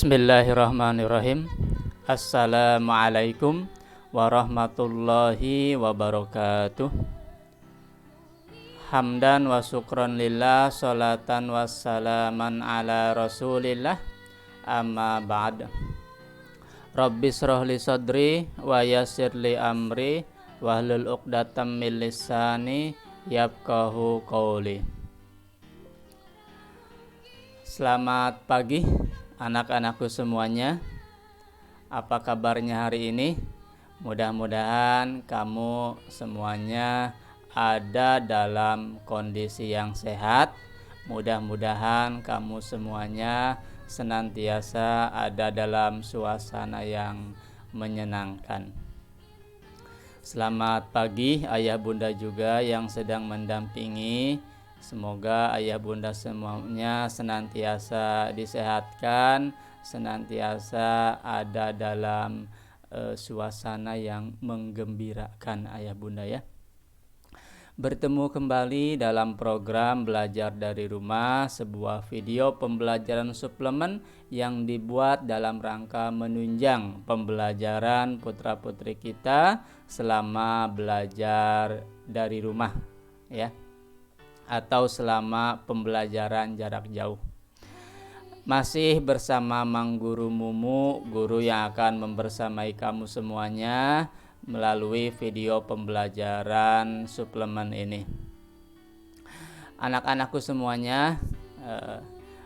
Bismillahirrahmanirrahim. Assalamualaikum warahmatullahi wabarakatuh. Hamdan wa syukran lillah, salatan wassalaman ala rasulillah, amma ba'd. Rabbi shrah li sadri wa yassir li amri wahlul 'uqdatam min lisani yafqahu qawli. Selamat pagi anak-anakku semuanya. Apa kabarnya hari ini? Mudah-mudahan kamu semuanya ada dalam kondisi yang sehat. Mudah-mudahan kamu semuanya senantiasa ada dalam suasana yang menyenangkan. Selamat pagi ayah bunda juga yang sedang mendampingi. Semoga ayah bunda semuanya senantiasa disehatkan, senantiasa ada dalam suasana yang menggembirakan ayah bunda ya. Bertemu kembali dalam program Belajar dari Rumah, sebuah video pembelajaran suplemen yang dibuat dalam rangka menunjang pembelajaran putra-putri kita selama belajar dari rumah ya, atau selama pembelajaran jarak jauh. Masih bersama Mang Guru Mumu, guru yang akan membersamai kamu semuanya melalui video pembelajaran suplemen ini. Anak-anakku semuanya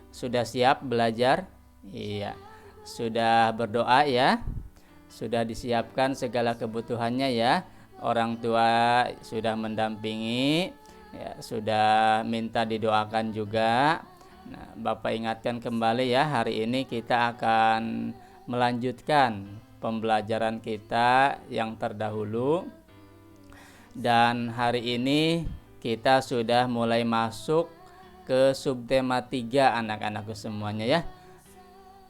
sudah siap belajar? Iya. Sudah berdoa ya? Sudah disiapkan segala kebutuhannya ya? Orang tua sudah mendampingi ya, sudah minta didoakan juga. Nah, Bapak ingatkan kembali ya, hari ini kita akan melanjutkan pembelajaran kita yang terdahulu. Dan hari ini kita sudah mulai masuk ke subtema 3 anak-anakku semuanya ya.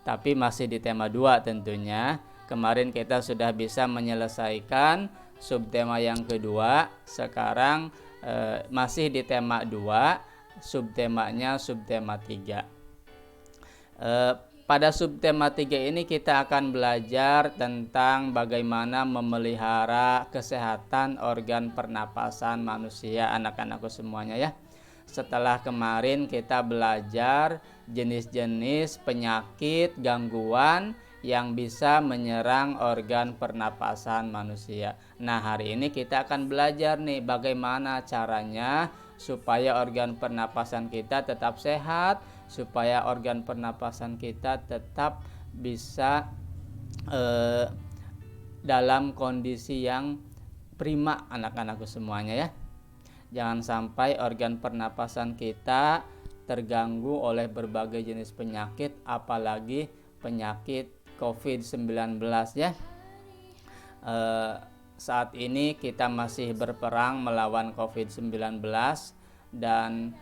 Tapi masih di tema 2 tentunya. Kemarin kita sudah bisa menyelesaikan subtema yang kedua. Sekarang masih di tema 2, subtemanya subtema 3. Pada subtema 3 ini kita akan belajar tentang bagaimana memelihara kesehatan organ pernapasan manusia, anak-anakku semuanya ya. Setelah kemarin kita belajar jenis-jenis penyakit gangguan yang bisa menyerang organ pernapasan manusia. Nah, hari ini kita akan belajar nih bagaimana caranya supaya organ pernapasan kita tetap sehat, supaya organ pernapasan kita tetap bisa dalam kondisi yang prima, anak-anakku semuanya ya. Jangan sampai organ pernapasan kita terganggu oleh berbagai jenis penyakit, apalagi penyakit COVID-19 ya. Saat ini kita masih berperang melawan COVID-19 dan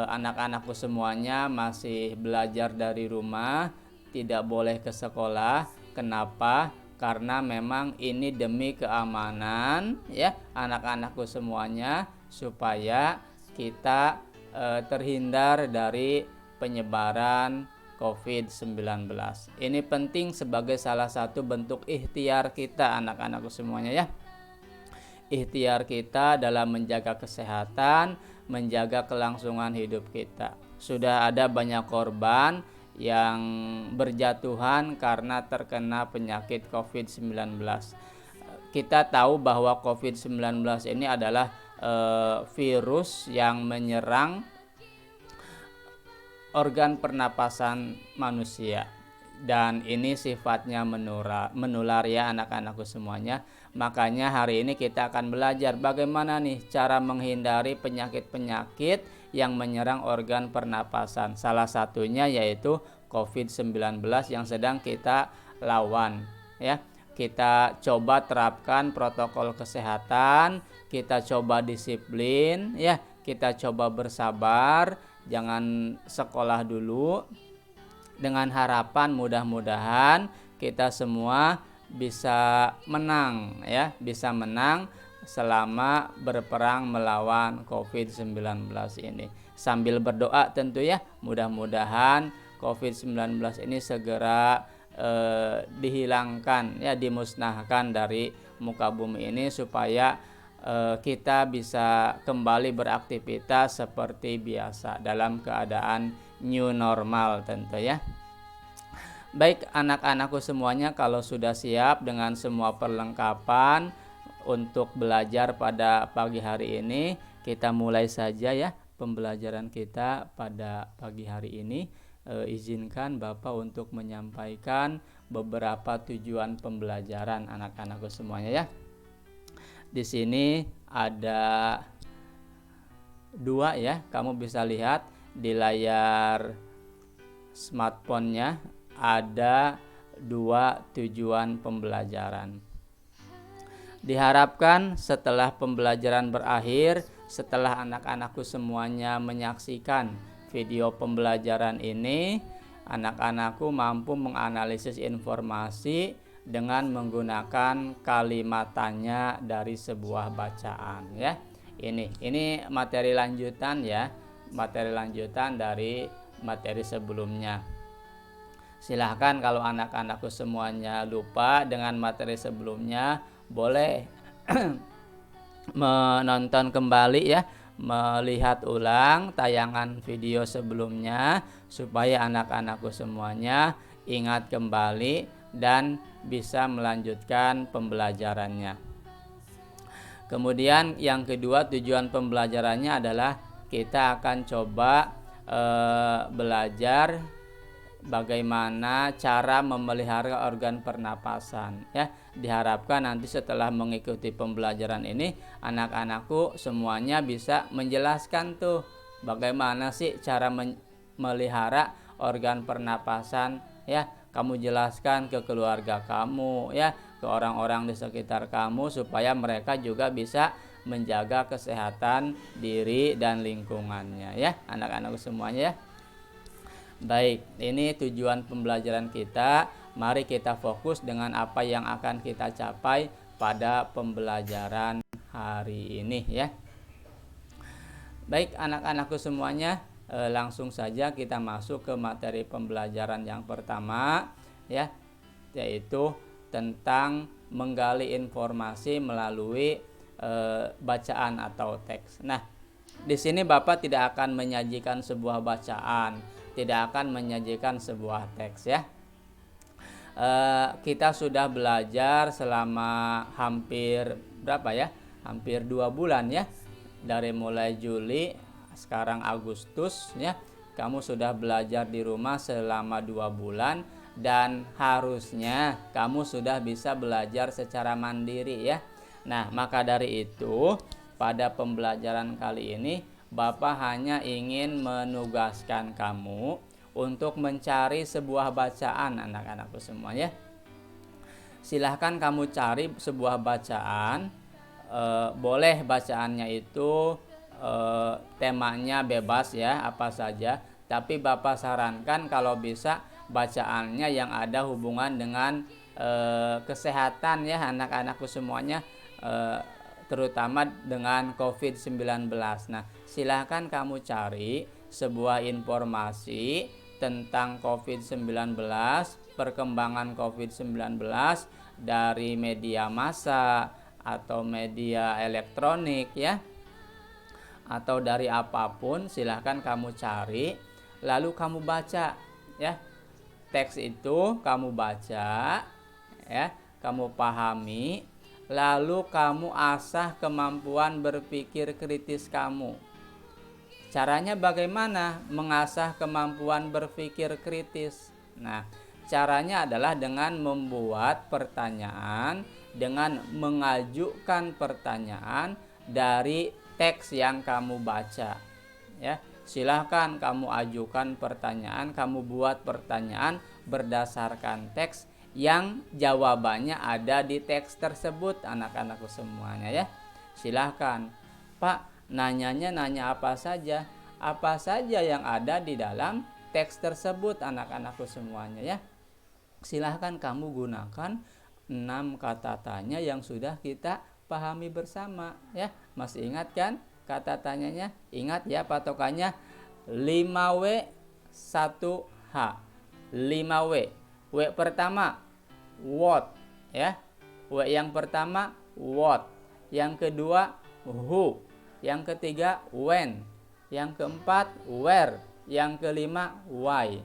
anak-anakku semuanya masih belajar dari rumah, tidak boleh ke sekolah. Kenapa? Karena memang ini demi keamanan ya anak-anakku semuanya, supaya kita terhindar dari penyebaran COVID-19. Ini penting sebagai salah satu bentuk ikhtiar kita anak-anakku semuanya ya. Ikhtiar kita dalam menjaga kesehatan, menjaga kelangsungan hidup kita. Sudah ada banyak korban yang berjatuhan karena terkena penyakit COVID-19. Kita tahu bahwa COVID-19 ini adalah virus yang menyerang organ pernapasan manusia, dan ini sifatnya menular ya anak-anakku semuanya. Makanya hari ini kita akan belajar bagaimana nih cara menghindari penyakit-penyakit yang menyerang organ pernapasan. Salah satunya yaitu COVID-19 yang sedang kita lawan ya. Kita coba terapkan protokol kesehatan, kita coba disiplin ya, kita coba bersabar. Jangan sekolah dulu, dengan harapan mudah-mudahan kita semua bisa menang ya, bisa menang selama berperang melawan COVID-19 ini. Sambil berdoa tentu ya, mudah-mudahan COVID-19 ini segera dihilangkan ya, dimusnahkan dari muka bumi ini, supaya kita bisa kembali beraktivitas seperti biasa dalam keadaan new normal tentu ya. Baik anak-anakku semuanya, kalau sudah siap dengan semua perlengkapan untuk belajar pada pagi hari ini, kita mulai saja ya pembelajaran kita pada pagi hari ini. Izinkan Bapak untuk menyampaikan beberapa tujuan pembelajaran anak-anakku semuanya ya. Di sini ada 2 ya, kamu bisa lihat di layar smartphone-nya ada 2 tujuan pembelajaran. Diharapkan setelah pembelajaran berakhir, setelah anak-anakku semuanya menyaksikan video pembelajaran ini, anak-anakku mampu menganalisis informasi dengan menggunakan kalimat tanya dari sebuah bacaan ya. Ini materi lanjutan ya, materi lanjutan dari materi sebelumnya. Silahkan kalau anak-anakku semuanya lupa dengan materi sebelumnya, boleh menonton kembali ya, melihat ulang tayangan video sebelumnya, supaya anak-anakku semuanya ingat kembali dan bisa melanjutkan pembelajarannya. Kemudian yang kedua, tujuan pembelajarannya adalah kita akan coba belajar bagaimana cara memelihara organ pernapasan ya. Diharapkan nanti setelah mengikuti pembelajaran ini, anak-anakku semuanya bisa menjelaskan tuh bagaimana sih cara memelihara organ pernapasan ya. Kamu jelaskan ke keluarga kamu ya, ke orang-orang di sekitar kamu, supaya mereka juga bisa menjaga kesehatan diri dan lingkungannya ya, anak-anakku semuanya ya. Baik, ini tujuan pembelajaran kita. Mari kita fokus dengan apa yang akan kita capai pada pembelajaran hari ini ya. Baik anak-anakku semuanya, langsung saja kita masuk ke materi pembelajaran yang pertama ya, yaitu tentang menggali informasi melalui bacaan atau teks. Nah, di sini Bapak tidak akan menyajikan sebuah bacaan, tidak akan menyajikan sebuah teks ya. Kita sudah belajar selama hampir berapa ya? Hampir 2 bulan ya. Dari mulai Juli, sekarang Agustus ya. Kamu sudah belajar di rumah selama 2 bulan, dan harusnya kamu sudah bisa belajar secara mandiri ya. Nah, maka dari itu pada pembelajaran kali ini Bapak hanya ingin menugaskan kamu untuk mencari sebuah bacaan anak-anakku semuanya. Silahkan kamu cari sebuah bacaan, boleh bacaannya itu temanya bebas ya, apa saja. Tapi Bapak sarankan kalau bisa bacaannya yang ada hubungan dengan kesehatan ya anak-anakku semuanya, terutama dengan COVID-19. Nah, silahkan kamu cari sebuah informasi tentang COVID-19, perkembangan COVID-19 dari media massa atau media elektronik ya, atau dari apapun. Silahkan kamu cari, lalu kamu baca ya. Teks itu kamu baca ya, kamu pahami, lalu kamu asah kemampuan berpikir kritis kamu. Caranya bagaimana mengasah kemampuan berpikir kritis? Nah, caranya adalah dengan membuat pertanyaan, dengan mengajukan pertanyaan dari teks yang kamu baca. Ya, silahkan kamu ajukan pertanyaan, kamu buat pertanyaan berdasarkan teks yang jawabannya ada di teks tersebut, anak-anakku semuanya ya. Silahkan, Pak, nanya apa saja yang ada di dalam teks tersebut, anak-anakku semuanya ya. Silahkan kamu gunakan 6 kata tanya yang sudah kita pahami bersama ya. Masih ingat kan kata tanyanya? Ingat ya patokannya 5W 1 H. 5 W. W pertama what, ya. W yang pertama what, yang kedua who, yang ketiga when, yang keempat where, yang kelima why,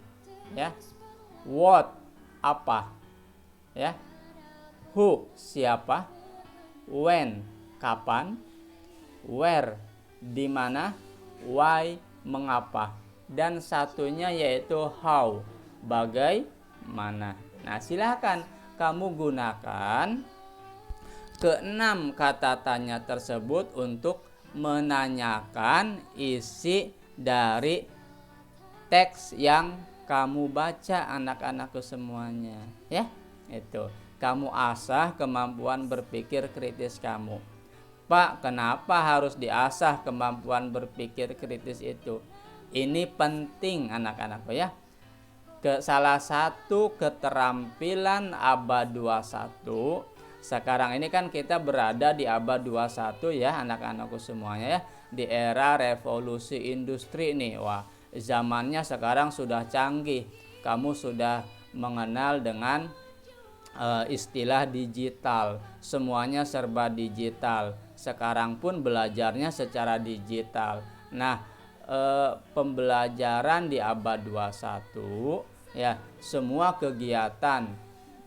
ya. What apa, ya. Who siapa, when kapan, where di mana, why mengapa, dan satunya yaitu how bagaimana. Nah, silahkan kamu gunakan keenam kata tanya tersebut untuk menanyakan isi dari teks yang kamu baca, anak-anakku semuanya, ya. Itu kamu asah kemampuan berpikir kritis kamu. Pak, kenapa harus diasah kemampuan berpikir kritis itu? Ini penting anak-anakku, ya. Salah satu keterampilan abad 21. Sekarang ini kan kita berada di abad 21, ya anak-anakku semuanya, ya. Di era revolusi industri nih. Wah, zamannya sekarang sudah canggih. Kamu sudah mengenal dengan istilah digital. Semuanya serba digital. Sekarang pun belajarnya secara digital. Nah, pembelajaran di abad 21, ya, semua kegiatan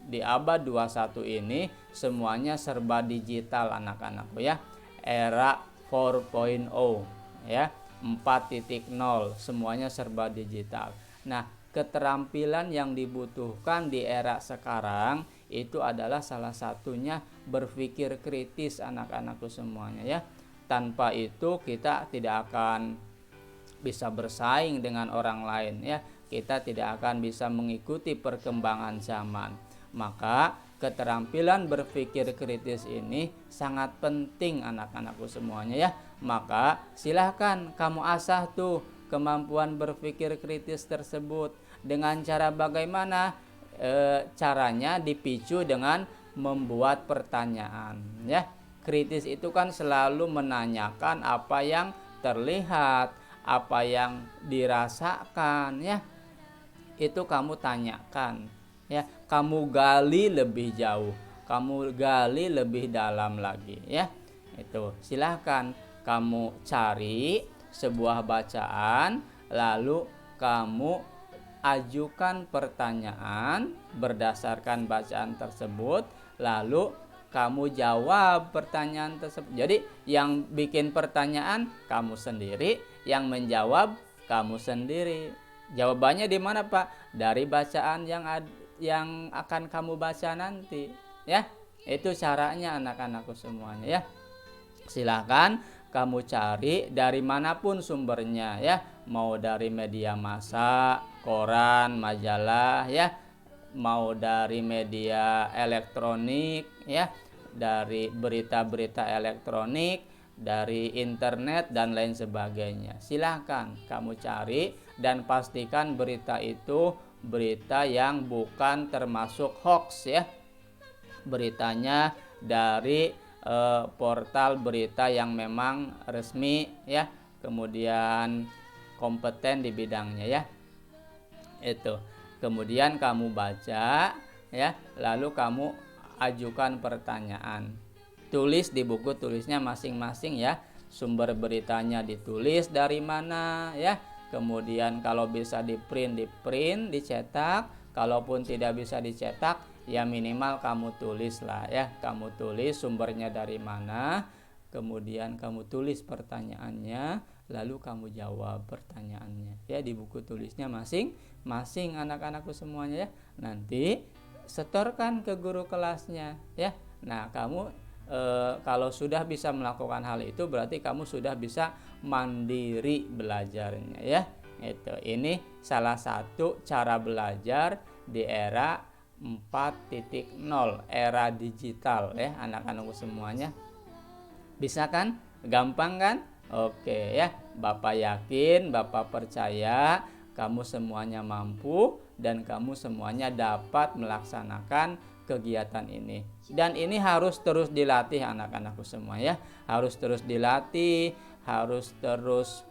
di abad 21 ini semuanya serba digital anak-anakku, ya. Era 4.0, ya, 4.0, semuanya serba digital. Nah, keterampilan yang dibutuhkan di era sekarang itu adalah salah satunya berpikir kritis anak-anakku semuanya, ya. Tanpa itu kita tidak akan bisa bersaing dengan orang lain, ya. Kita tidak akan bisa mengikuti perkembangan zaman. Maka keterampilan berpikir kritis ini sangat penting anak-anakku semuanya, ya. Maka silahkan kamu asah tuh kemampuan berpikir kritis tersebut. Dengan cara bagaimana? Caranya dipicu dengan membuat pertanyaan, ya. Kritis itu kan selalu menanyakan apa yang terlihat, apa yang dirasakan, ya. Itu kamu tanyakan, ya. Kamu gali lebih jauh, kamu gali lebih dalam lagi, ya. Itu silahkan kamu cari sebuah bacaan, lalu kamu ajukan pertanyaan berdasarkan bacaan tersebut, lalu kamu jawab pertanyaan tersebut. Jadi yang bikin pertanyaan kamu sendiri, yang menjawab kamu sendiri. Jawabannya di mana, Pak? Dari bacaan yang akan kamu baca nanti, ya. Itu caranya anak-anakku semuanya, ya. Silahkan kamu cari dari manapun sumbernya, ya. Mau dari media massa, koran, majalah, ya. Mau dari media elektronik, ya. Dari berita-berita elektronik, dari internet dan lain sebagainya. Silahkan kamu cari dan pastikan berita itu berita yang bukan termasuk hoax, ya. Beritanya dari portal berita yang memang resmi, ya, kemudian kompeten di bidangnya, ya. Itu kemudian kamu baca, ya, lalu kamu ajukan pertanyaan. Tulis di buku tulisnya masing-masing, ya. Sumber beritanya ditulis dari mana, ya. Kemudian kalau bisa di print, dicetak. Kalaupun tidak bisa dicetak, ya minimal kamu tulis lah, ya. Kamu tulis sumbernya dari mana, kemudian kamu tulis pertanyaannya, lalu kamu jawab pertanyaannya, ya, di buku tulisnya masing-masing anak-anakku semuanya, ya. Nanti setorkan ke guru kelasnya, ya. Nah, kamu kalau sudah bisa melakukan hal itu berarti kamu sudah bisa mandiri belajarnya, ya. Ini salah satu cara belajar di era 4.0, era digital, ya anak-anakku semuanya. Bisa kan? Gampang kan? Oke, ya. Bapak yakin, Bapak percaya kamu semuanya mampu dan kamu semuanya dapat melaksanakan kegiatan ini. Dan ini harus terus dilatih anak-anakku semua, ya. Harus terus dilatih, harus terus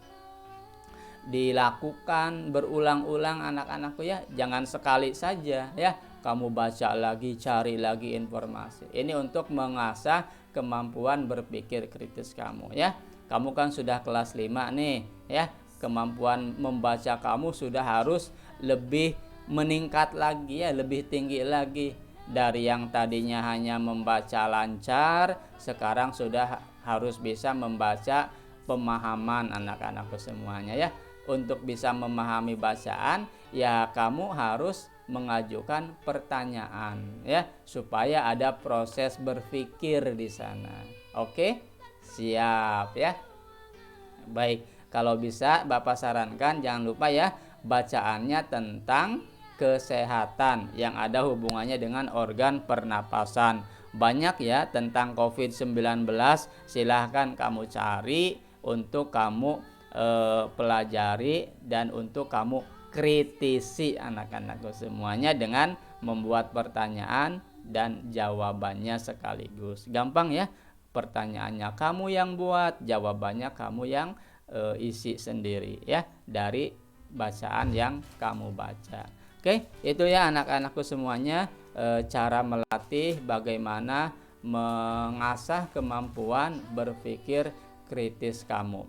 dilakukan berulang-ulang anak-anakku ya. Jangan sekali saja ya. Kamu baca lagi, cari lagi informasi. Ini untuk mengasah kemampuan berpikir kritis kamu ya. Kamu kan sudah kelas 5 nih ya. Kemampuan membaca kamu sudah harus lebih meningkat lagi ya, lebih tinggi lagi. Dari yang tadinya hanya membaca lancar, sekarang sudah harus bisa membaca pemahaman anak-anakku semuanya ya. Untuk bisa memahami bacaan, ya kamu harus mengajukan pertanyaan ya, supaya ada proses berpikir di sana. Oke? Siap ya. Baik, kalau bisa Bapak sarankan jangan lupa ya bacaannya tentang kesehatan yang ada hubungannya dengan organ pernapasan. Banyak ya tentang COVID-19, silahkan kamu cari untuk kamu pelajari dan untuk kamu kritisi anak-anakku semuanya dengan membuat pertanyaan dan jawabannya sekaligus. Gampang ya, pertanyaannya kamu yang buat, jawabannya kamu yang isi sendiri ya dari bacaan yang kamu baca. Oke, itu ya anak-anakku semuanya, cara melatih bagaimana mengasah kemampuan berpikir kritis kamu.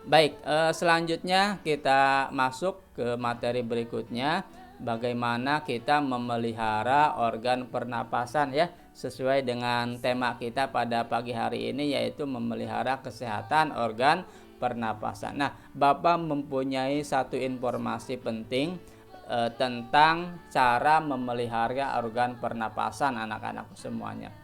Baik, selanjutnya kita masuk ke materi berikutnya, bagaimana kita memelihara organ pernapasan ya, sesuai dengan tema kita pada pagi hari ini, yaitu memelihara kesehatan organ pernapasan. Nah, Bapak mempunyai satu informasi penting tentang cara memelihara organ pernapasan anak-anakku semuanya.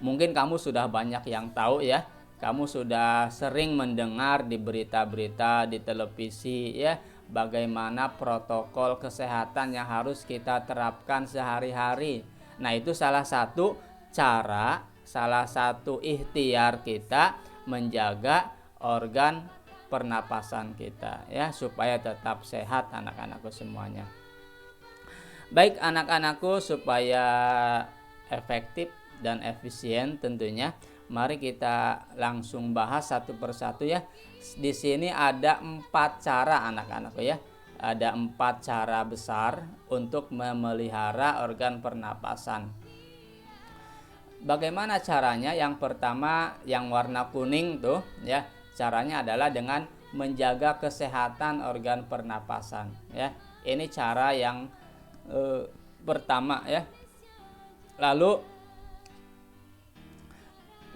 Mungkin kamu sudah banyak yang tahu ya. Kamu sudah sering mendengar di berita-berita, di televisi ya, bagaimana protokol kesehatan yang harus kita terapkan sehari-hari. Nah, itu salah satu cara, salah satu ikhtiar kita menjaga organ pernapasan kita ya, supaya tetap sehat anak-anakku semuanya. Baik anak-anakku, supaya efektif dan efisien tentunya, mari kita langsung bahas satu persatu ya. Di sini ada 4 cara anak-anakku ya. Ada 4 cara besar untuk memelihara organ pernapasan. Bagaimana caranya? Yang pertama yang warna kuning tuh ya. Caranya adalah dengan menjaga kesehatan organ pernapasan ya. Ini cara yang pertama ya. Lalu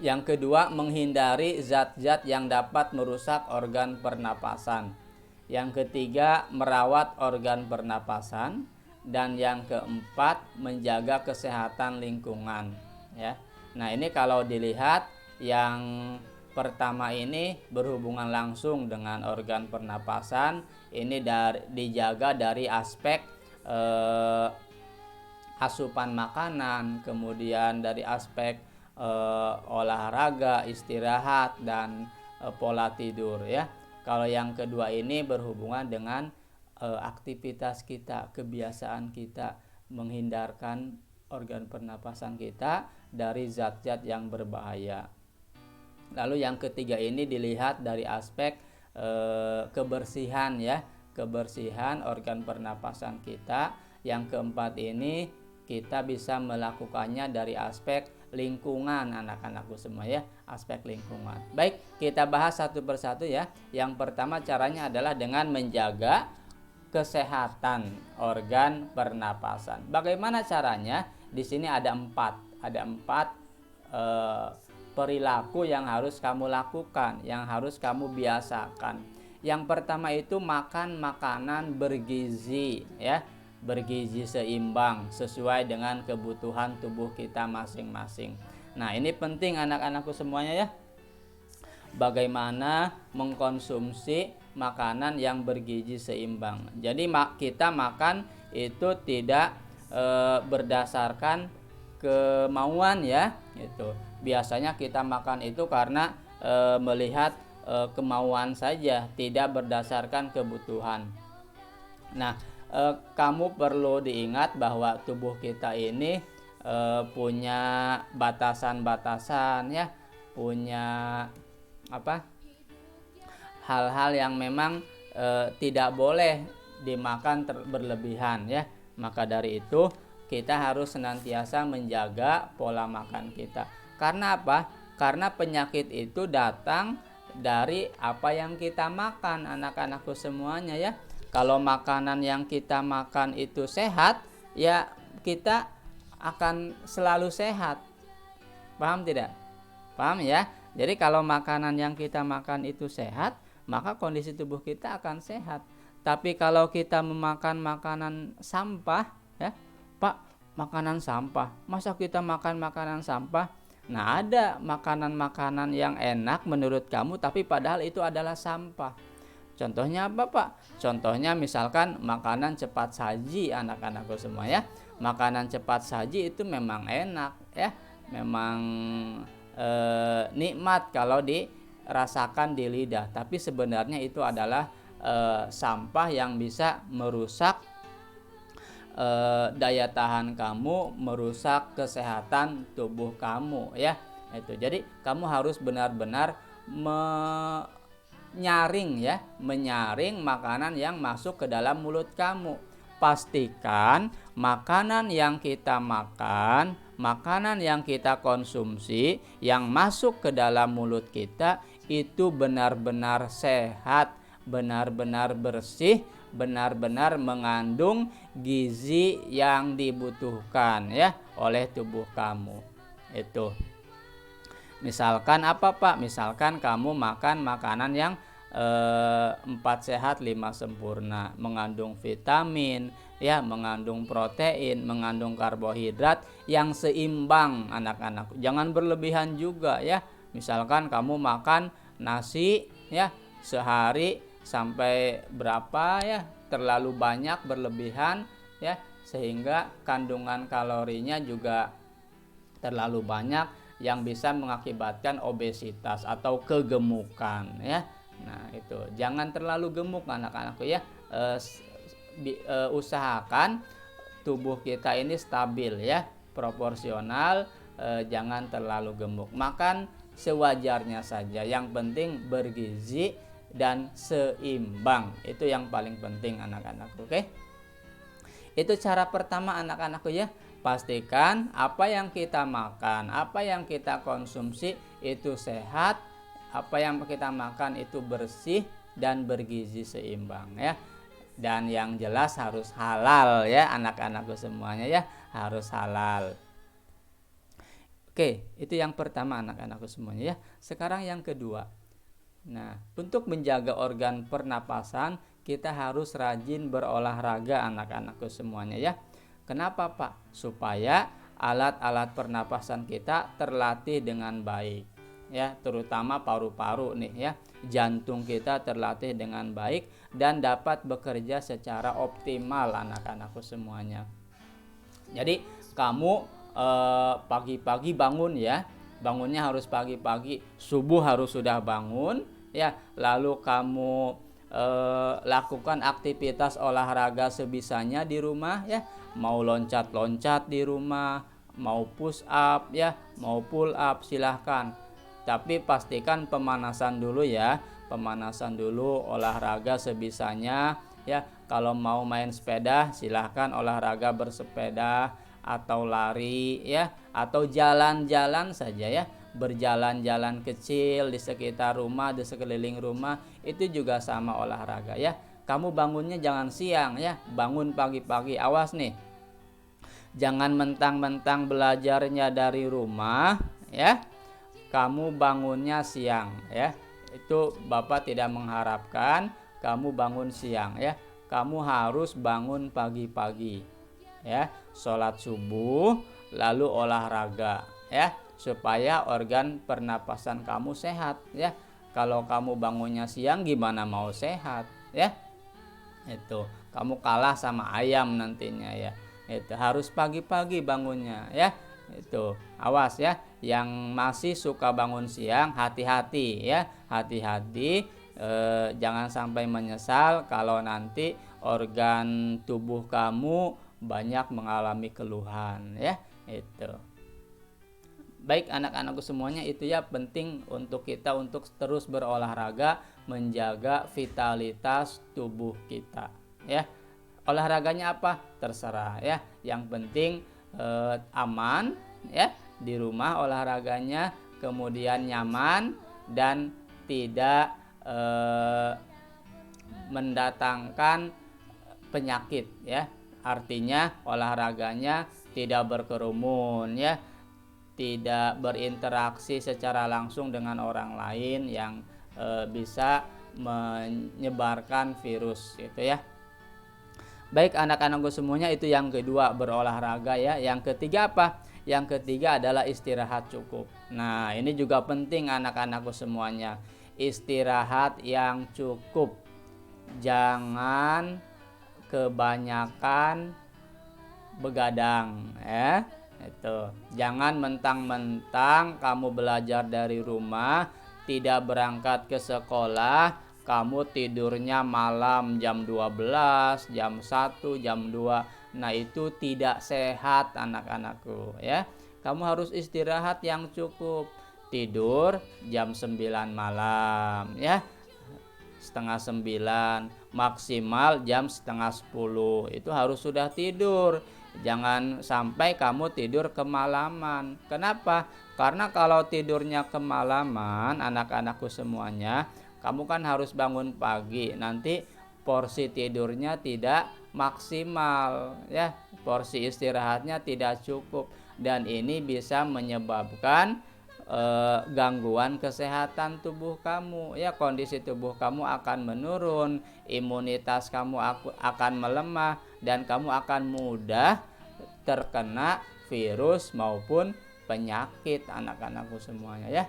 yang kedua, menghindari zat-zat yang dapat merusak organ pernapasan. Yang ketiga, merawat organ pernapasan. Dan yang keempat, menjaga kesehatan lingkungan ya. Nah, ini kalau dilihat yang pertama ini berhubungan langsung dengan organ pernapasan. Ini dijaga dari aspek asupan makanan, kemudian dari aspek olahraga, istirahat, dan pola tidur ya. Kalau yang kedua ini berhubungan dengan aktivitas kita, kebiasaan kita menghindarkan organ pernapasan kita dari zat-zat yang berbahaya. Lalu yang ketiga ini dilihat dari aspek kebersihan ya, kebersihan organ pernapasan kita. Yang keempat ini kita bisa melakukannya dari aspek lingkungan anak-anakku semua ya, aspek lingkungan. Baik, kita bahas satu persatu ya. Yang pertama caranya adalah dengan menjaga kesehatan organ pernapasan. Bagaimana caranya? Di sini ada 4 perilaku yang harus kamu lakukan, yang harus kamu biasakan. Yang pertama itu makan makanan bergizi ya. Bergizi seimbang sesuai dengan kebutuhan tubuh kita masing-masing. Nah, ini penting anak-anakku semuanya ya. Bagaimana mengkonsumsi makanan yang bergizi seimbang. Jadi kita makan itu tidak berdasarkan kemauan ya, itu. Biasanya kita makan itu karena melihat kemauan saja, tidak berdasarkan kebutuhan. Nah, kamu perlu diingat bahwa tubuh kita ini punya batasan-batasan ya, punya hal-hal yang memang tidak boleh dimakan berlebihan ya. Maka dari itu kita harus senantiasa menjaga pola makan kita. Karena apa? Karena penyakit itu datang dari apa yang kita makan, anak-anakku semuanya ya. Kalau makanan yang kita makan itu sehat, ya kita akan selalu sehat. Paham tidak? Paham ya? Jadi kalau makanan yang kita makan itu sehat, maka kondisi tubuh kita akan sehat. Tapi kalau kita memakan makanan sampah, ya, Pak, makanan sampah. Masa kita makan makanan sampah? Nah, ada makanan-makanan yang enak menurut kamu, tapi padahal itu adalah sampah. Contohnya apa, Pak? Contohnya misalkan makanan cepat saji, anak-anakku semua ya. Makanan cepat saji itu memang enak, ya, memang nikmat kalau dirasakan di lidah. Tapi sebenarnya itu adalah sampah yang bisa merusak daya tahan kamu, merusak kesehatan tubuh kamu ya. Itu. Jadi kamu harus benar-benar menyaring makanan yang masuk ke dalam mulut kamu. Pastikan makanan yang kita makan, makanan yang kita konsumsi, yang masuk ke dalam mulut kita itu benar-benar sehat, benar-benar bersih, benar-benar mengandung gizi yang dibutuhkan ya oleh tubuh kamu. Itu. Misalkan apa, Pak? Misalkan kamu makan makanan yang 4 sehat 5 sempurna, mengandung vitamin ya, mengandung protein, mengandung karbohidrat yang seimbang anak-anak. Jangan berlebihan juga ya. Misalkan kamu makan nasi ya sehari sampai berapa ya, terlalu banyak berlebihan ya, sehingga kandungan kalorinya juga terlalu banyak yang bisa mengakibatkan obesitas atau kegemukan ya. Nah, itu jangan terlalu gemuk anak-anakku ya. Usahakan tubuh kita ini stabil ya, proporsional, jangan terlalu gemuk. Makan sewajarnya saja, yang penting bergizi dan seimbang. Itu yang paling penting anak-anakku, oke? Itu cara pertama anak-anakku ya. Pastikan apa yang kita makan, apa yang kita konsumsi itu sehat, apa yang kita makan itu bersih dan bergizi seimbang ya. Dan yang jelas harus halal ya anak-anakku semuanya ya, harus halal. Oke, itu yang pertama anak-anakku semuanya ya. Sekarang yang kedua. Nah, untuk menjaga organ pernapasan kita harus rajin berolahraga anak-anakku semuanya ya. Kenapa, Pak? Supaya alat-alat pernapasan kita terlatih dengan baik ya, terutama paru-paru nih ya. Jantung kita terlatih dengan baik dan dapat bekerja secara optimal anak-anakku semuanya. Jadi kamu pagi-pagi bangun ya. Bangunnya harus pagi-pagi, subuh harus sudah bangun ya. Lalu kamu lakukan aktivitas olahraga sebisanya di rumah ya. Mau loncat-loncat di rumah, mau push up ya, mau pull up, silahkan. Tapi pastikan pemanasan dulu ya, pemanasan dulu, olahraga sebisanya ya. Kalau mau main sepeda silahkan olahraga bersepeda atau lari ya, atau jalan-jalan saja ya. Berjalan-jalan kecil di sekitar rumah, di sekeliling rumah, itu juga sama olahraga ya. Kamu bangunnya jangan siang ya, bangun pagi-pagi. Awas nih, jangan mentang-mentang belajarnya dari rumah ya, kamu bangunnya siang ya. Itu Bapak tidak mengharapkan kamu bangun siang ya. Kamu harus bangun pagi-pagi ya, sholat subuh lalu olahraga ya, supaya organ pernapasan kamu sehat ya. Kalau kamu bangunnya siang gimana mau sehat ya? Itu kamu kalah sama ayam nantinya ya. Itu harus pagi-pagi bangunnya ya. Itu awas ya, yang masih suka bangun siang hati-hati ya, hati-hati, jangan sampai menyesal kalau nanti organ tubuh kamu banyak mengalami keluhan ya. Itu baik anak-anakku semuanya, itu ya penting untuk kita untuk terus berolahraga, menjaga vitalitas tubuh kita ya. Olahraganya apa? Terserah ya. Yang penting aman ya, di rumah olahraganya, kemudian nyaman dan tidak mendatangkan penyakit ya. Artinya olahraganya tidak berkerumun ya, tidak berinteraksi secara langsung dengan orang lain yang bisa menyebarkan virus gitu ya. Baik anak-anakku semuanya, itu yang kedua, berolahraga ya. Yang ketiga apa? Yang ketiga adalah istirahat cukup. Nah, ini juga penting anak-anakku semuanya. Istirahat yang cukup. Jangan kebanyakan begadang ya. Itu. Jangan mentang-mentang kamu belajar dari rumah, tidak berangkat ke sekolah, kamu tidurnya malam jam 12, jam 1, jam 2. Nah, itu tidak sehat anak-anakku ya. Kamu harus istirahat yang cukup. Tidur jam 9 malam ya. Setengah 9, maksimal jam setengah 10. Itu harus sudah tidur. Jangan sampai kamu tidur kemalaman. Kenapa? Karena kalau tidurnya kemalaman, anak-anakku semuanya, kamu kan harus bangun pagi. Nanti porsi tidurnya tidak maksimal ya. Porsi istirahatnya tidak cukup, dan ini bisa menyebabkan gangguan kesehatan tubuh kamu ya. Kondisi tubuh kamu akan menurun, imunitas kamu akan melemah, dan kamu akan mudah terkena virus maupun penyakit anak-anakku semuanya ya.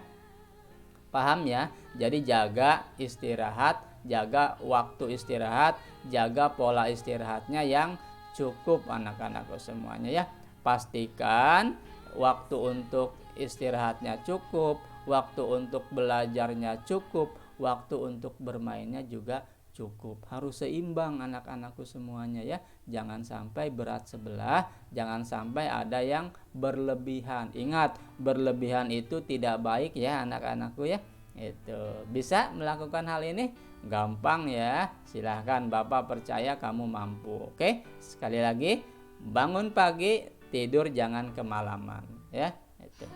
Paham ya? Jadi jaga istirahat, jaga waktu istirahat, jaga pola istirahatnya yang cukup anak-anakku semuanya ya. Pastikan waktu untuk istirahatnya cukup, waktu untuk belajarnya cukup, waktu untuk bermainnya juga cukup. Harus seimbang anak-anakku semuanya ya. Jangan sampai berat sebelah, jangan sampai ada yang berlebihan. Ingat, berlebihan itu tidak baik ya anak-anakku ya. Itu bisa melakukan hal ini? Gampang ya. Silahkan, Bapak percaya kamu mampu. Oke, sekali lagi, bangun pagi, tidur jangan kemalaman ya. Itu.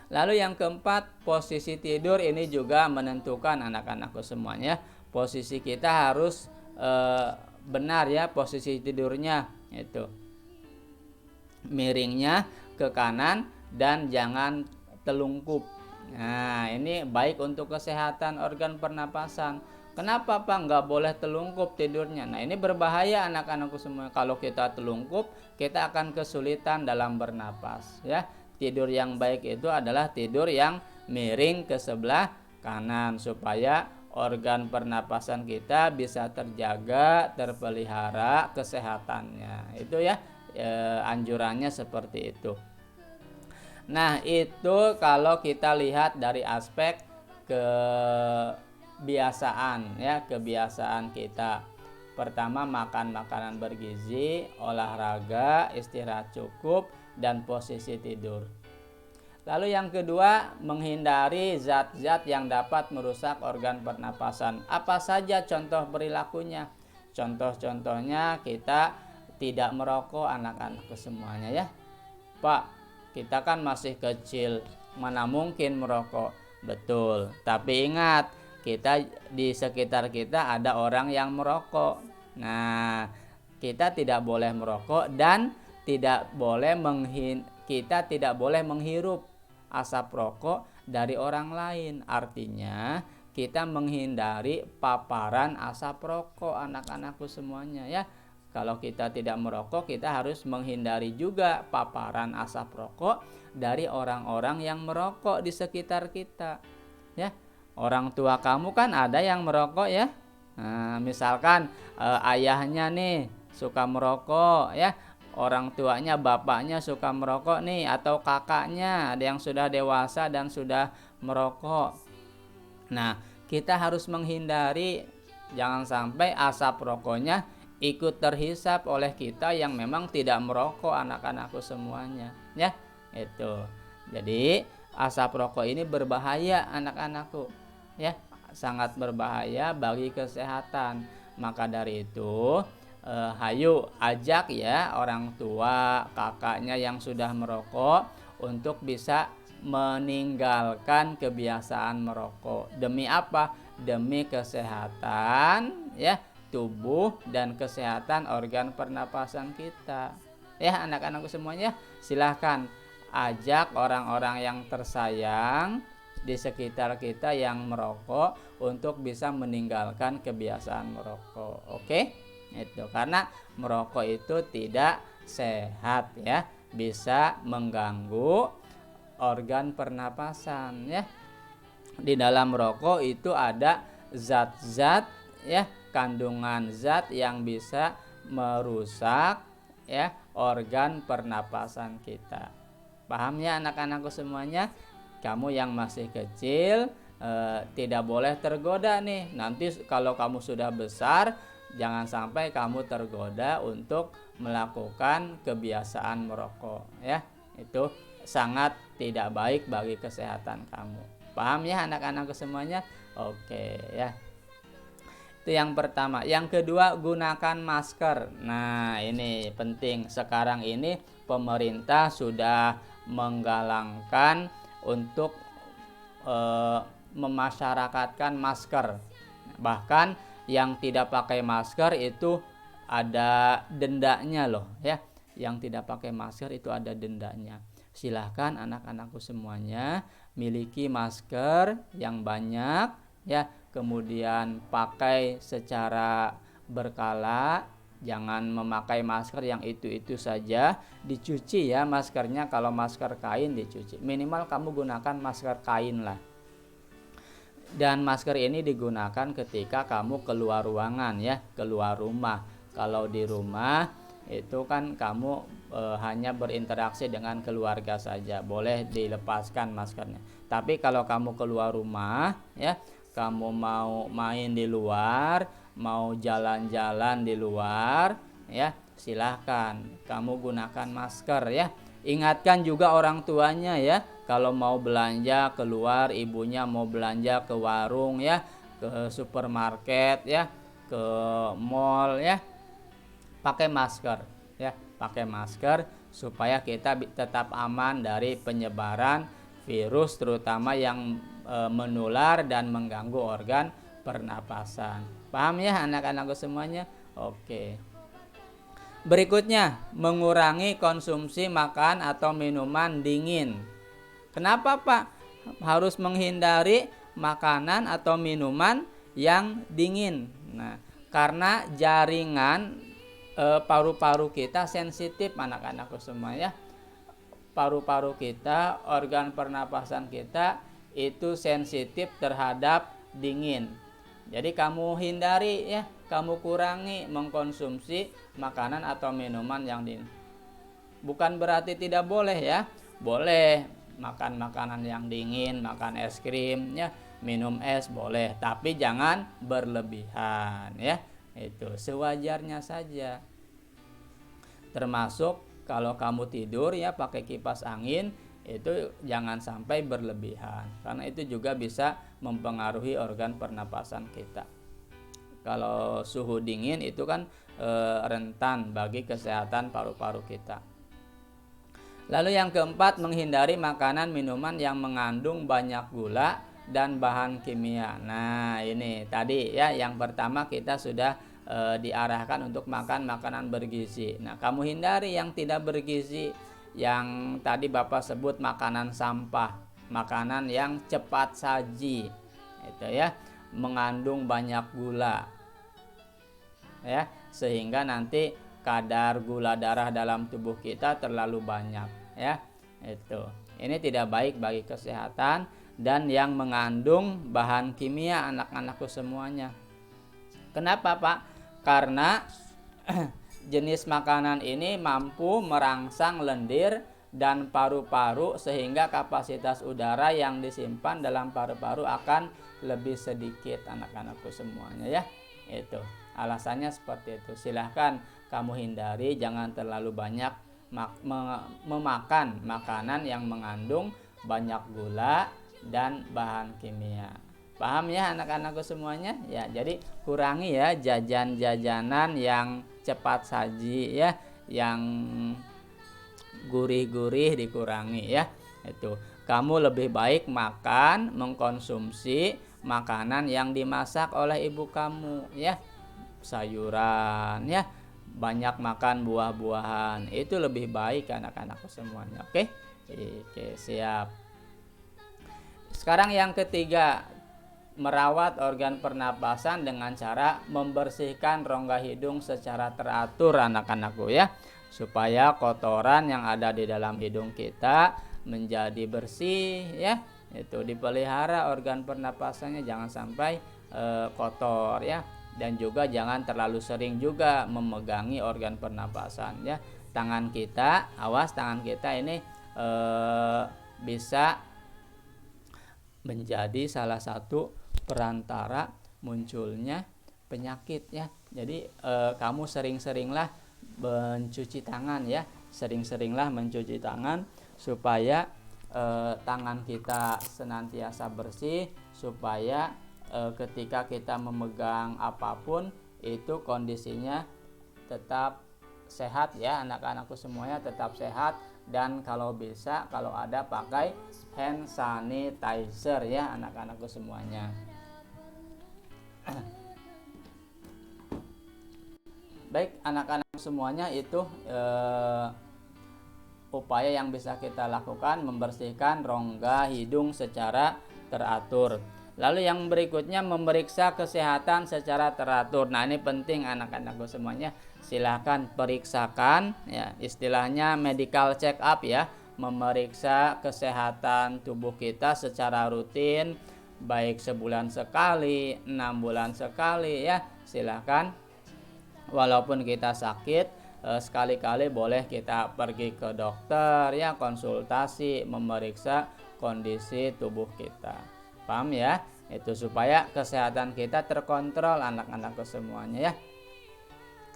Lalu yang keempat, posisi tidur ini juga menentukan anak-anakku semuanya. Posisi kita harus benar ya, posisi tidurnya itu miringnya ke kanan dan jangan telungkup. Nah, ini baik untuk kesehatan organ pernapasan. Kenapa Pak nggak boleh telungkup tidurnya? Nah, ini berbahaya anak-anakku semua. Kalau kita telungkup, kita akan kesulitan dalam bernapas ya. Tidur yang baik itu adalah tidur yang miring ke sebelah kanan, supaya organ pernapasan kita bisa terjaga, terpelihara kesehatannya. Itu ya, anjurannya seperti itu. Nah, itu kalau kita lihat dari aspek kebiasaan ya, kebiasaan kita. Pertama, makan makanan bergizi, olahraga, istirahat cukup, dan posisi tidur. Lalu yang kedua, menghindari zat-zat yang dapat merusak organ pernapasan. Apa saja contoh perilakunya? Contoh-contohnya, kita tidak merokok anak-anakku semuanya ya. Pak, kita kan masih kecil, mana mungkin merokok? Betul, tapi ingat, kita di sekitar kita ada orang yang merokok. Nah, kita tidak boleh merokok dan kita tidak boleh menghirup asap rokok dari orang lain. Artinya kita menghindari paparan asap rokok anak-anakku semuanya ya. Kalau kita tidak merokok, kita harus menghindari juga paparan asap rokok dari orang-orang yang merokok di sekitar kita ya. Orang tua kamu kan ada yang merokok ya. Nah, misalkan ayahnya nih suka merokok ya, orang tuanya, bapaknya suka merokok nih, atau kakaknya ada yang sudah dewasa dan sudah merokok. Nah, kita harus menghindari jangan sampai asap rokoknya ikut terhisap oleh kita yang memang tidak merokok anak-anakku semuanya ya. Itu. Jadi asap rokok ini berbahaya anak-anakku, ya, sangat berbahaya bagi kesehatan. Maka dari itu, hayu ajak ya orang tua, kakaknya yang sudah merokok untuk bisa meninggalkan kebiasaan merokok. Demi apa? Demi kesehatan ya tubuh dan kesehatan organ pernapasan kita. Ya anak-anakku semuanya, silahkan ajak orang-orang yang tersayang di sekitar kita yang merokok untuk bisa meninggalkan kebiasaan merokok. Oke? Itu karena merokok itu tidak sehat ya, bisa mengganggu organ pernapasan ya. Di dalam rokok itu ada zat-zat ya, kandungan zat yang bisa merusak ya organ pernapasan kita. Paham ya anak-anakku semuanya? Kamu yang masih kecil tidak boleh tergoda nih. Nanti kalau kamu sudah besar, jangan sampai kamu tergoda untuk melakukan kebiasaan merokok ya. Itu sangat tidak baik bagi kesehatan kamu. Paham ya anak-anakku semuanya? Oke ya. Itu yang pertama. Yang kedua, gunakan masker. Nah, ini penting. Sekarang ini pemerintah sudah menggalangkan untuk memasyarakatkan masker. Bahkan yang tidak pakai masker itu ada dendanya loh ya. Yang tidak pakai masker itu ada dendanya. Silahkan anak-anakku semuanya miliki masker yang banyak ya, kemudian pakai secara berkala. Jangan memakai masker yang itu-itu saja, dicuci ya maskernya. Kalau masker kain dicuci, minimal kamu gunakan masker kain lah. Dan masker ini digunakan ketika kamu keluar ruangan ya, keluar rumah. Kalau di rumah itu kan kamu hanya berinteraksi dengan keluarga saja, boleh dilepaskan maskernya. Tapi kalau kamu keluar rumah ya, kamu mau main di luar, mau jalan-jalan di luar ya, silahkan kamu gunakan masker ya. Ingatkan juga orang tuanya ya, kalau mau belanja keluar, ibunya mau belanja ke warung ya, ke supermarket ya, ke mall ya, pakai masker ya, pakai masker supaya kita tetap aman dari penyebaran virus terutama yang menular dan mengganggu organ pernapasan. Paham ya anak-anakku semuanya? Oke. Berikutnya, mengurangi konsumsi makan atau minuman dingin. Kenapa Pak harus menghindari makanan atau minuman yang dingin? Nah, karena jaringan paru-paru kita sensitif anak-anakku semuanya. Paru-paru kita, organ pernapasan kita itu sensitif terhadap dingin. Jadi kamu hindari ya, kamu kurangi mengkonsumsi makanan atau minuman yang dingin. Bukan berarti tidak boleh ya, boleh makan makanan yang dingin, makan es krim ya, minum es boleh, tapi jangan berlebihan ya. Itu sewajarnya saja. Termasuk kalau kamu tidur ya pakai kipas angin, itu jangan sampai berlebihan, karena itu juga bisa mempengaruhi organ pernapasan kita. Kalau suhu dingin itu kan rentan bagi kesehatan paru-paru kita. Lalu yang keempat, menghindari makanan minuman yang mengandung banyak gula dan bahan kimia. Nah ini tadi ya, yang pertama kita sudah diarahkan untuk makan makanan bergizi. Nah kamu hindari yang tidak bergizi, yang tadi Bapak sebut makanan sampah, makanan yang cepat saji, itu ya, mengandung banyak gula ya, sehingga nanti kadar gula darah dalam tubuh kita terlalu banyak ya. Itu ini tidak baik bagi kesehatan, dan yang mengandung bahan kimia anak-anakku semuanya. Kenapa Pak? Karena jenis makanan ini mampu merangsang lendir dan paru-paru, sehingga kapasitas udara yang disimpan dalam paru-paru akan lebih sedikit anak-anakku semuanya ya. Itu alasannya seperti itu. Silahkan kamu hindari, jangan terlalu banyak memakan makanan yang mengandung banyak gula dan bahan kimia. Paham ya anak-anakku semuanya? Ya, jadi kurangi ya jajan-jajanan yang cepat saji ya, yang gurih-gurih dikurangi ya. Itu. Kamu lebih baik mengkonsumsi makanan yang dimasak oleh ibu kamu ya. Sayuran ya. Banyak makan buah-buahan. Itu lebih baik anak-anakku semuanya. Oke? Oke, siap. Sekarang yang ketiga, merawat organ pernapasan dengan cara membersihkan rongga hidung secara teratur anak-anakku ya, supaya kotoran yang ada di dalam hidung kita menjadi bersih ya. Itu dipelihara organ pernapasannya, jangan sampai kotor ya, dan juga jangan terlalu sering juga memegangi organ pernapasan ya. Tangan kita, awas tangan kita ini bisa menjadi salah satu perantara munculnya penyakit ya. Jadi kamu sering-seringlah mencuci tangan ya, sering-seringlah mencuci tangan supaya tangan kita senantiasa bersih, supaya ketika kita memegang apapun itu kondisinya tetap sehat ya, anak-anakku semuanya tetap sehat. Dan kalau bisa, kalau ada, pakai hand sanitizer ya anak-anakku semuanya. Baik anak-anak semuanya, itu upaya yang bisa kita lakukan membersihkan rongga hidung secara teratur. Lalu yang berikutnya, memeriksa kesehatan secara teratur. Nah, ini penting anak-anakku semuanya. Silahkan periksakan ya, istilahnya medical check up ya, memeriksa kesehatan tubuh kita secara rutin, baik sebulan sekali, 6 bulan sekali ya. Silahkan, walaupun kita sakit, sekali-kali boleh kita pergi ke dokter ya, konsultasi, memeriksa kondisi tubuh kita. Paham ya? Itu supaya kesehatan kita terkontrol anak-anakku semuanya ya.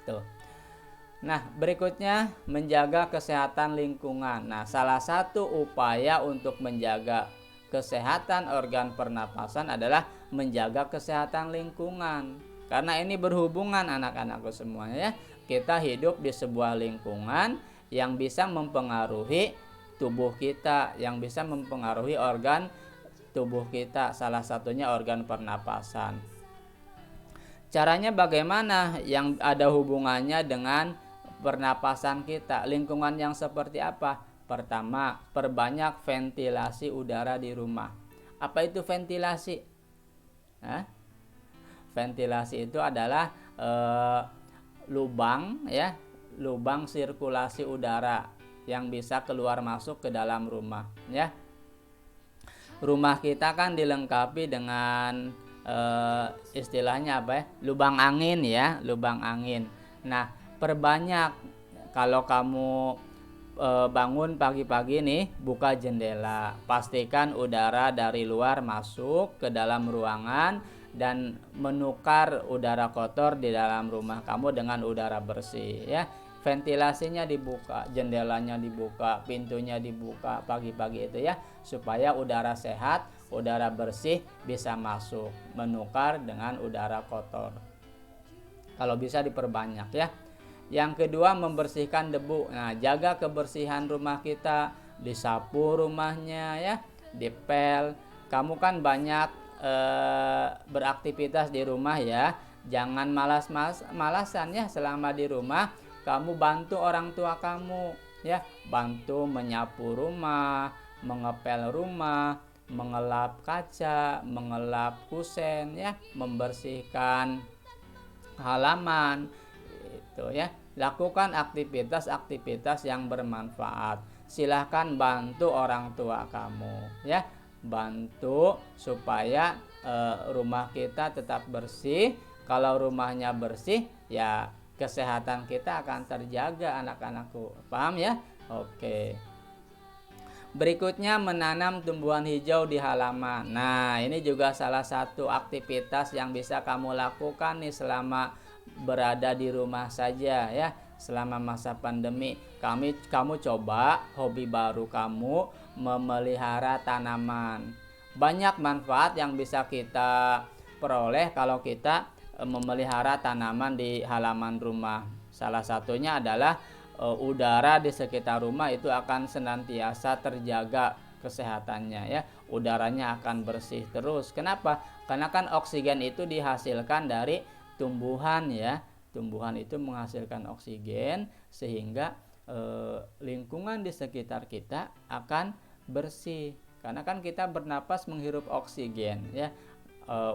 Tuh. Nah, berikutnya menjaga kesehatan lingkungan. Nah, salah satu upaya untuk menjaga kesehatan organ pernapasan adalah menjaga kesehatan lingkungan. Karena ini berhubungan anak-anakku semuanya ya. Kita hidup di sebuah lingkungan yang bisa mempengaruhi tubuh kita, yang bisa mempengaruhi organ tubuh kita, salah satunya organ pernapasan. Caranya bagaimana? Yang ada hubungannya dengan pernapasan kita. Lingkungan yang seperti apa? Pertama, perbanyak ventilasi udara di rumah. Apa itu ventilasi? Ventilasi itu adalah lubang ya, lubang sirkulasi udara yang bisa keluar masuk ke dalam rumah ya. Rumah kita kan dilengkapi dengan istilahnya apa ya, lubang angin ya, lubang angin. Nah, perbanyak, kalau kamu bangun pagi-pagi nih, buka jendela, pastikan udara dari luar masuk ke dalam ruangan dan menukar udara kotor di dalam rumah kamu dengan udara bersih ya. Ventilasinya dibuka, jendelanya dibuka, pintunya dibuka pagi-pagi itu ya, supaya udara sehat, udara bersih bisa masuk, menukar dengan udara kotor. Kalau bisa diperbanyak ya. Yang kedua, membersihkan debu. Nah, jaga kebersihan rumah kita, disapu rumahnya ya, dipel. Kamu kan banyak beraktivitas di rumah ya, jangan malasan ya selama di rumah. Kamu bantu orang tua kamu ya, bantu menyapu rumah, mengepel rumah, mengelap kaca, mengelap kusen ya, membersihkan halaman itu ya. Lakukan aktivitas-aktivitas yang bermanfaat. Silahkan bantu orang tua kamu ya, bantu supaya rumah kita tetap bersih. Kalau rumahnya bersih ya, kesehatan kita akan terjaga anak-anakku. Paham ya? Oke. Berikutnya, menanam tumbuhan hijau di halaman. Nah, ini juga salah satu aktivitas yang bisa kamu lakukan nih selama berada di rumah saja ya. selama masa pandemi. Kamu coba hobi baru kamu memelihara tanaman. Banyak manfaat yang bisa kita peroleh kalau kita memelihara tanaman di halaman rumah. Salah satunya adalah udara di sekitar rumah itu akan senantiasa terjaga kesehatannya ya. Udaranya akan bersih terus. Kenapa? Karena kan oksigen itu dihasilkan dari tumbuhan ya. Tumbuhan itu menghasilkan oksigen sehingga lingkungan di sekitar kita akan bersih. Karena kan kita bernapas menghirup oksigen ya.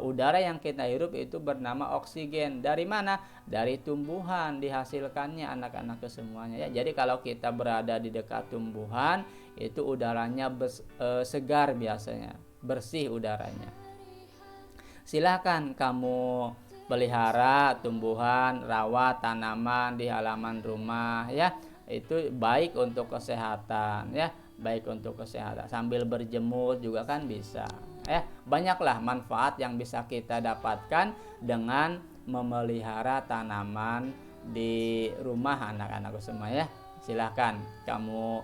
Udara yang kita hirup itu bernama oksigen. Dari mana? Dari tumbuhan dihasilkannya anak-anak semuanya ya. Jadi kalau kita berada di dekat tumbuhan itu udaranya segar biasanya, bersih udaranya. Silahkan kamu pelihara tumbuhan, rawat tanaman di halaman rumah ya. Itu baik untuk kesehatan ya, baik untuk kesehatan. Sambil berjemur juga kan bisa. Ya, banyaklah manfaat yang bisa kita dapatkan dengan memelihara tanaman di rumah anak-anak semua ya. Silahkan kamu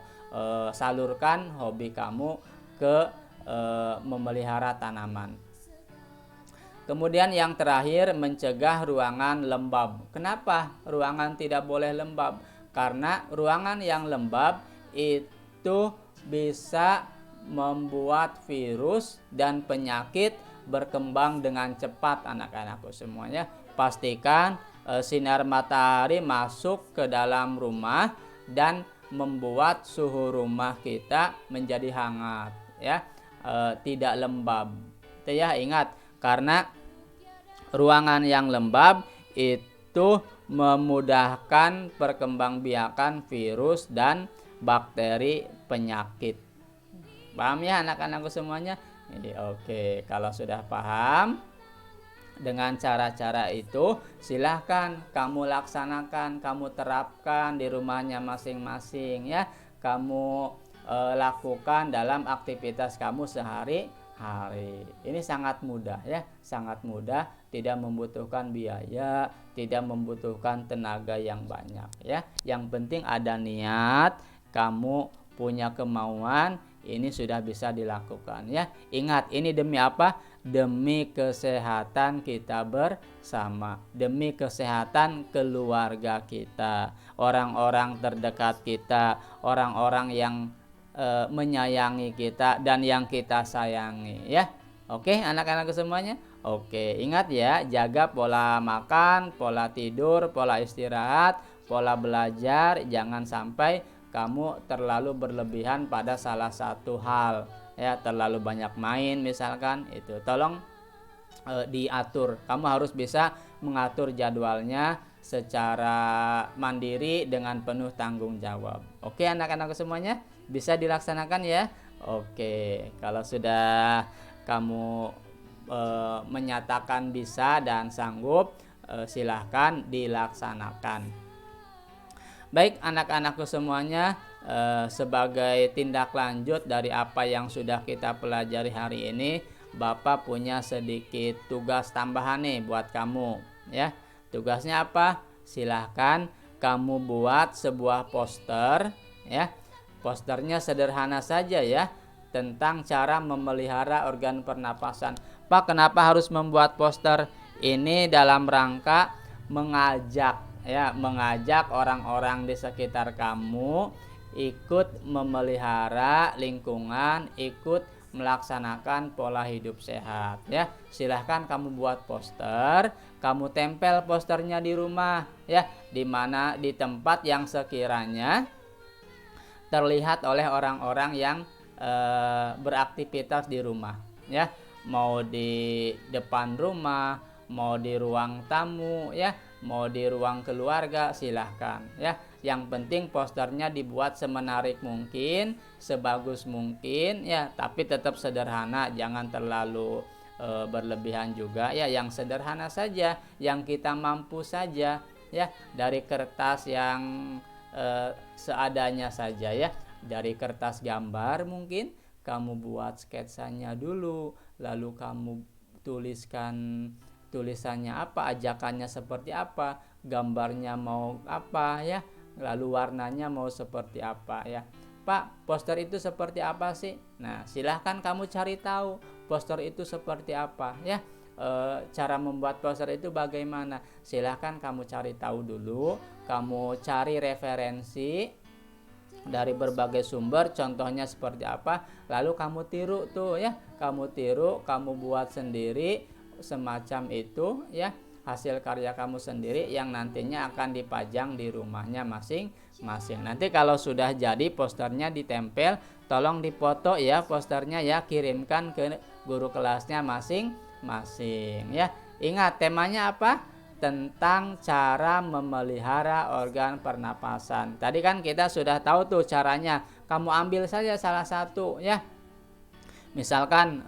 salurkan hobi kamu ke memelihara tanaman. Kemudian yang terakhir, mencegah ruangan lembab. Kenapa ruangan tidak boleh lembab? Karena ruangan yang lembab itu bisa membuat virus dan penyakit berkembang dengan cepat anak-anakku semuanya. Pastikan sinar matahari masuk ke dalam rumah dan membuat suhu rumah kita menjadi hangat ya, tidak lembab. Itu ya, ingat, karena ruangan yang lembab itu memudahkan perkembangbiakan virus dan bakteri penyakit. Paham ya anak-anakku semuanya? Jadi oke, kalau sudah paham dengan cara-cara itu, silahkan kamu laksanakan, kamu terapkan di rumahnya masing-masing ya. Kamu lakukan dalam aktivitas kamu sehari-hari. Ini sangat mudah ya, sangat mudah, tidak membutuhkan biaya, tidak membutuhkan tenaga yang banyak ya. Yang penting ada niat, kamu punya kemauan, ini sudah bisa dilakukan ya. Ingat, ini demi apa? Demi kesehatan kita bersama, demi kesehatan keluarga kita, orang-orang terdekat kita, orang-orang yang menyayangi kita dan yang kita sayangi ya. Oke anak-anak semuanya. Oke, ingat ya, jaga pola makan, pola tidur, pola istirahat, pola belajar. Jangan sampai kamu terlalu berlebihan pada salah satu hal ya. Terlalu banyak main misalkan, itu tolong diatur. Kamu harus bisa mengatur jadwalnya secara mandiri dengan penuh tanggung jawab. Oke anak-anak semuanya, bisa dilaksanakan ya. Oke, kalau sudah kamu menyatakan bisa dan sanggup, silahkan dilaksanakan. Baik anak-anakku semuanya, sebagai tindak lanjut dari apa yang sudah kita pelajari hari ini, Bapak punya sedikit tugas tambahan nih buat kamu ya. Tugasnya apa? Silahkan kamu buat sebuah poster ya. Posternya sederhana saja ya, tentang cara memelihara organ pernapasan. Pak, kenapa harus membuat poster? Ini dalam rangka mengajak ya, mengajak orang-orang di sekitar kamu ikut memelihara lingkungan, ikut melaksanakan pola hidup sehat ya. Silahkan kamu buat poster, kamu tempel posternya di rumah ya, di mana di tempat yang sekiranya terlihat oleh orang-orang yang beraktivitas di rumah ya. Mau di depan rumah, mau di ruang tamu ya, mau di ruang keluarga, silahkan ya. Yang penting posternya dibuat semenarik mungkin, sebagus mungkin ya, tapi tetap sederhana, jangan terlalu berlebihan juga ya. Yang sederhana saja, yang kita mampu saja ya, dari kertas yang seadanya saja ya. Dari kertas gambar mungkin kamu buat sketsanya dulu, lalu kamu tuliskan tulisannya apa, ajakannya seperti apa, gambarnya mau apa ya, lalu warnanya mau seperti apa ya. Pak, poster itu seperti apa sih? Nah, silahkan kamu cari tahu poster itu seperti apa ya. Cara membuat poster itu bagaimana? Silahkan kamu cari tahu dulu, kamu cari referensi dari berbagai sumber, contohnya seperti apa, lalu kamu tiru tuh ya, kamu tiru, kamu buat sendiri semacam itu ya, hasil karya kamu sendiri yang nantinya akan dipajang di rumahnya masing-masing. Nanti kalau sudah jadi posternya ditempel, tolong dipoto ya posternya ya, kirimkan ke guru kelasnya masing-masing ya. Ingat temanya apa? Tentang cara memelihara organ pernapasan. Tadi kan kita sudah tahu tuh caranya. Kamu ambil saja salah satu ya. Misalkan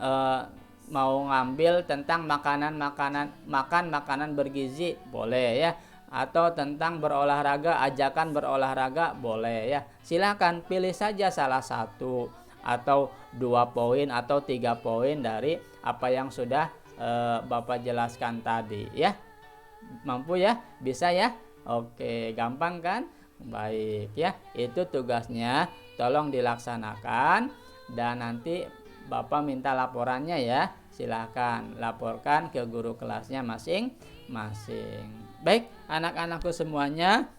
mau ngambil tentang makan makanan bergizi, boleh ya, atau tentang berolahraga, ajakan berolahraga, boleh ya. Silakan pilih saja salah satu atau 2 poin atau 3 poin dari apa yang sudah Bapak jelaskan tadi ya. Mampu ya? Bisa ya? Oke, gampang kan? Baik ya, itu tugasnya, tolong dilaksanakan dan nanti Bapak minta laporannya ya. Silahkan laporkan ke guru kelasnya masing-masing. Baik, anak-anakku semuanya,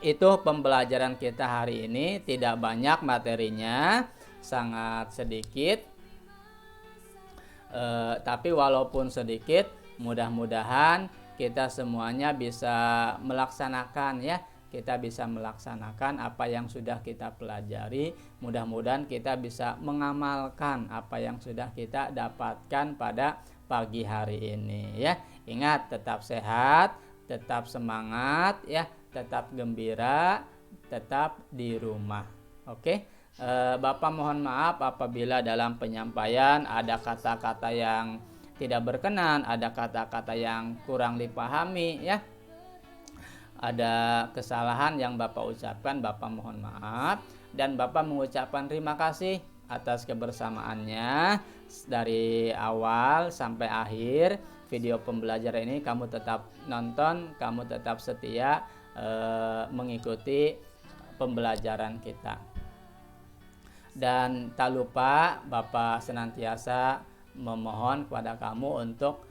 itu pembelajaran kita hari ini. Tidak banyak materinya, sangat sedikit. Tapi walaupun sedikit, mudah-mudahan kita semuanya bisa melaksanakan ya. Kita bisa melaksanakan apa yang sudah kita pelajari. Mudah-mudahan kita bisa mengamalkan apa yang sudah kita dapatkan pada pagi hari ini ya. Ingat, tetap sehat, tetap semangat ya, tetap gembira, tetap di rumah. Oke. Bapak mohon maaf apabila dalam penyampaian ada kata-kata yang tidak berkenan, ada kata-kata yang kurang dipahami ya. Ada kesalahan yang Bapak ucapkan, Bapak mohon maaf, dan Bapak mengucapkan terima kasih atas kebersamaannya dari awal sampai akhir video pembelajaran ini. Kamu tetap nonton, kamu tetap setia mengikuti pembelajaran kita. Dan tak lupa Bapak senantiasa memohon kepada kamu untuk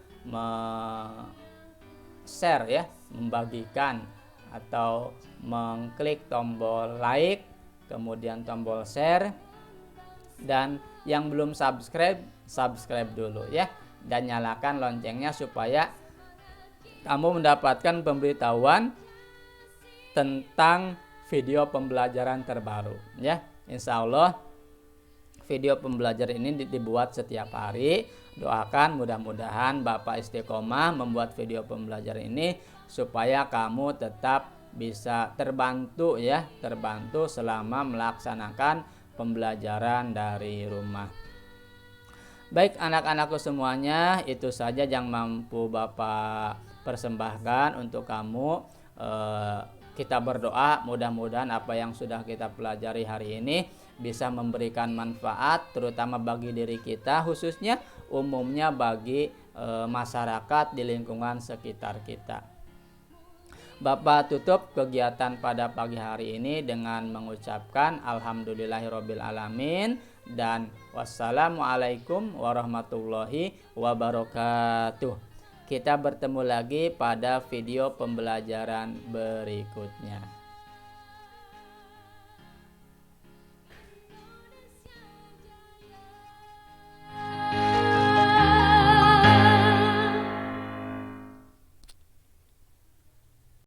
share ya, membagikan atau mengklik tombol like, kemudian tombol share, dan yang belum subscribe dulu ya, dan nyalakan loncengnya supaya kamu mendapatkan pemberitahuan tentang video pembelajaran terbaru ya. Insya Allah video pembelajaran ini dibuat setiap hari. Doakan mudah-mudahan Bapak istiqomah membuat video pembelajaran ini supaya kamu tetap bisa terbantu ya, terbantu selama melaksanakan pembelajaran dari rumah. Baik anak-anakku semuanya, itu saja yang mampu Bapak persembahkan untuk kamu. Kita berdoa mudah-mudahan apa yang sudah kita pelajari hari ini bisa memberikan manfaat terutama bagi diri kita, khususnya umumnya bagi masyarakat di lingkungan sekitar kita. Bapak tutup kegiatan pada pagi hari ini dengan mengucapkan alhamdulillahirabbil alamin dan wassalamualaikum warahmatullahi wabarakatuh. Kita bertemu lagi pada video pembelajaran berikutnya.